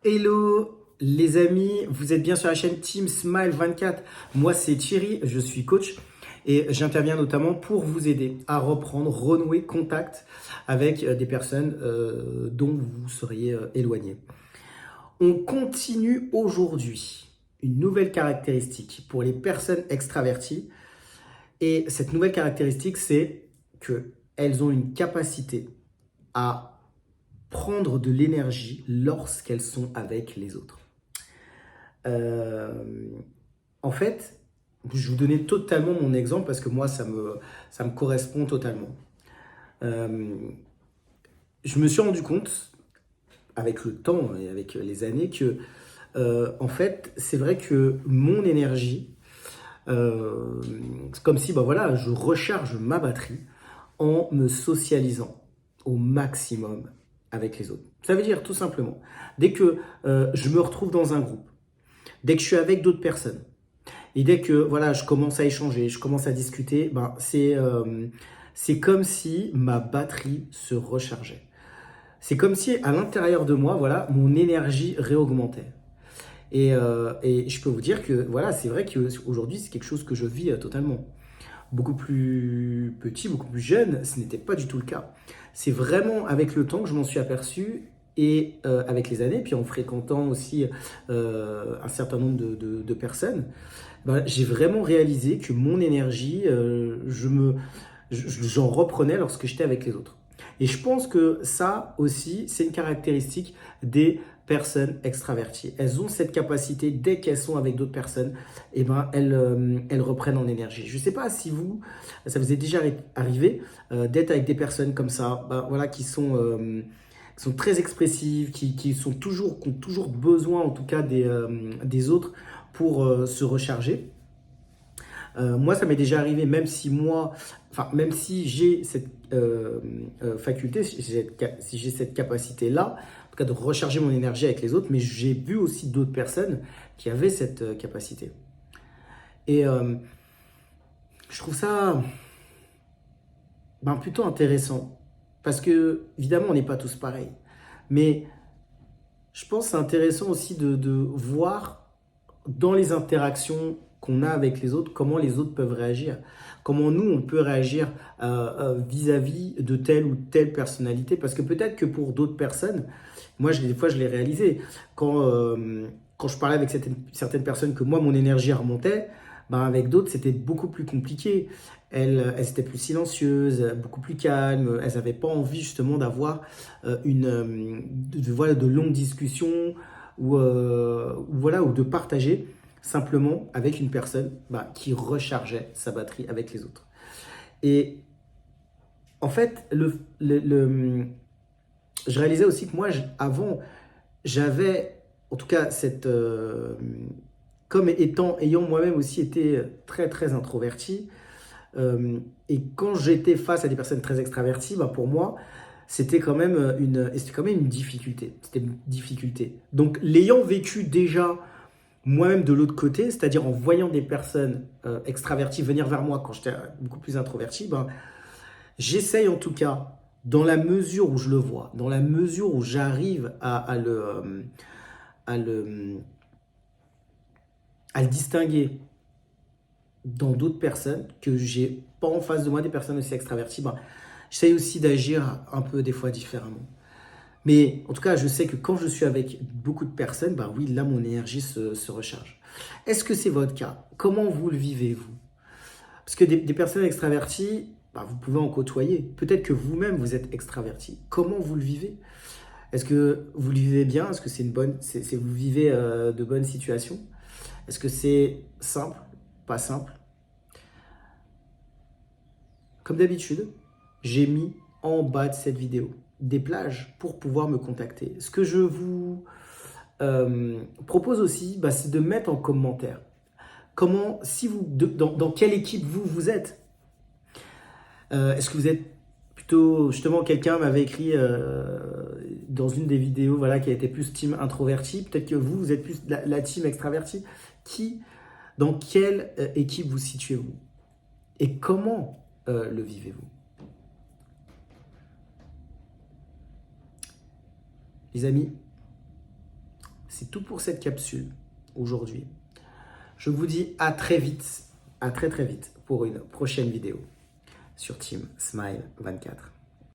Hello les amis, vous êtes bien sur la chaîne Team Smile 24. Moi c'est Thierry, je suis coach et j'interviens notamment pour vous aider à reprendre, renouer contact avec des personnes dont vous seriez éloigné. On continue aujourd'hui une nouvelle caractéristique pour les personnes extraverties et cette nouvelle caractéristique c'est qu'elles ont une capacité à prendre de l'énergie lorsqu'elles sont avec les autres. Euh, En fait, je vais vous donner totalement mon exemple parce que moi, ça me correspond totalement. Euh, je me suis rendu compte, avec le temps et avec les années, que, en fait, c'est vrai que mon énergie, c'est comme si, bah voilà, je recharge ma batterie en me socialisant au maximum avec les autres. Ça veut dire tout simplement, dès que je me retrouve dans un groupe, dès que je suis avec d'autres personnes, et dès que voilà, je commence à échanger, je commence à discuter, ben, c'est comme si ma batterie se rechargeait. C'est comme si à l'intérieur de moi, voilà, mon énergie réaugmentait. Et je peux vous dire que voilà, c'est vrai qu'aujourd'hui, c'est quelque chose que je vis totalement. Beaucoup plus petit, beaucoup plus jeune, ce n'était pas du tout le cas. C'est vraiment avec le temps que je m'en suis aperçu et avec les années, puis en fréquentant aussi un certain nombre de personnes, bah, j'ai vraiment réalisé que mon énergie, j'en reprenais lorsque j'étais avec les autres. Et je pense que ça aussi, c'est une caractéristique des personnes extraverties. Elles ont cette capacité, dès qu'elles sont avec d'autres personnes, eh ben, elles reprennent en énergie. Je ne sais pas si vous, ça vous est déjà arrivé d'être avec des personnes comme ça, bah, voilà, qui sont très expressives, qui ont toujours besoin en tout cas des autres pour se recharger. Moi, ça m'est déjà arrivé, même si j'ai cette faculté, si j'ai cette capacité-là, en tout cas de recharger mon énergie avec les autres, mais j'ai vu aussi d'autres personnes qui avaient cette capacité. Et je trouve ça plutôt intéressant, parce que évidemment, on n'est pas tous pareils, mais je pense que c'est intéressant aussi de voir dans les interactions qu'on a avec les autres, comment les autres peuvent réagir. Comment nous, on peut réagir vis-à-vis de telle ou telle personnalité. Parce que peut-être que pour d'autres personnes, moi, des fois, je l'ai réalisé. Quand je parlais avec certaines personnes que moi, mon énergie remontait, ben, avec d'autres, c'était beaucoup plus compliqué. Elles étaient plus silencieuses, beaucoup plus calmes. Elles n'avaient pas envie justement d'avoir voilà, de longues discussions voilà, ou de partager simplement avec une personne bah, qui rechargeait sa batterie avec les autres. Et en fait, je réalisais aussi que moi, avant, j'avais, en tout cas, ayant moi-même aussi été très, très introverti, et quand j'étais face à des personnes très extraverties, bah, pour moi, c'était quand même une difficulté. C'était une difficulté. Donc, l'ayant vécu déjà moi-même de l'autre côté, c'est-à-dire en voyant des personnes extraverties venir vers moi quand j'étais beaucoup plus introverti, ben, j'essaye en tout cas, dans la mesure où je le vois, dans la mesure où j'arrive à le, à le distinguer dans d'autres personnes, que j'ai pas en face de moi des personnes aussi extraverties, ben, j'essaye aussi d'agir un peu des fois différemment. Mais en tout cas, je sais que quand je suis avec beaucoup de personnes, bah oui, là, mon énergie se recharge. Est-ce que c'est votre cas? Comment vous le vivez, vous? Parce que des personnes extraverties, bah, vous pouvez en côtoyer. Peut-être que vous-même, vous êtes extraverti. Comment vous le vivez? Est-ce que vous le vivez bien? Est-ce que vous vivez de bonnes situations? Est-ce que c'est simple? Pas simple? Comme d'habitude, j'ai mis en bas de cette vidéo des plages pour pouvoir me contacter. Ce que je vous propose aussi, bah, c'est de mettre en commentaire comment, si vous, dans quelle équipe vous êtes. Est-ce que vous êtes plutôt, justement, quelqu'un m'avait écrit dans une des vidéos, voilà, qui a été plus team introverti. Peut-être que vous êtes plus la team extraverti. Dans quelle équipe vous situez-vous? Et comment le vivez-vous? Les amis, C'est tout pour cette capsule aujourd'hui. Je vous dis à très vite, à très très vite pour une prochaine vidéo sur Team Smile 24.